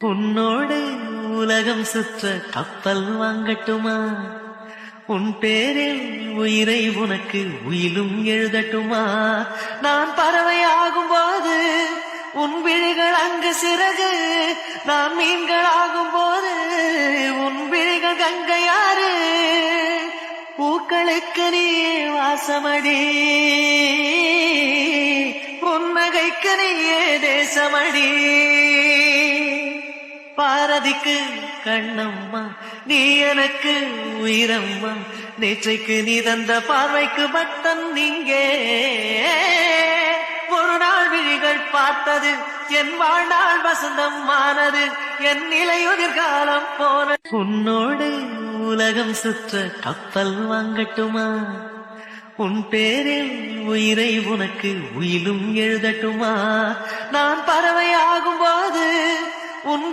உன்னோடு உலகம் சுற்ற கப்பல் வாங்கட்டுமா? உன் பேரில் உயிரை உனக்கு உயிலும் எழுதட்டுமா? நான் பறவையாகும் போது உன் விழிகள் அங்கு சிறகு, நான் மீன்கள் ஆகும் போது உன் விழிகள் கங்கையாறு. பூக்களுக்கு நீ வாசமடி, புன்னகைக்கு நீயே தேசமடி. பாரதிக்கு கண்ணம்மா, நீ எனக்கு உயிரம்மா. நேற்றைக்கு நீ தந்த பார்வைக்கு பக்தன் நீங்கே. ஒரு நாள் விழிகள் பார்த்தது என் வாழ்நாள் வசந்தம் ஆனது, என் நிலையுதிர் காலம் போன. உன்னோடு உலகம் சுற்ற கப்பல் வாங்கட்டுமா? உன் பேரில் உயிரை உனக்கு உயிலும் எழுதட்டுமா? நான் பறவையாகும் போது உன்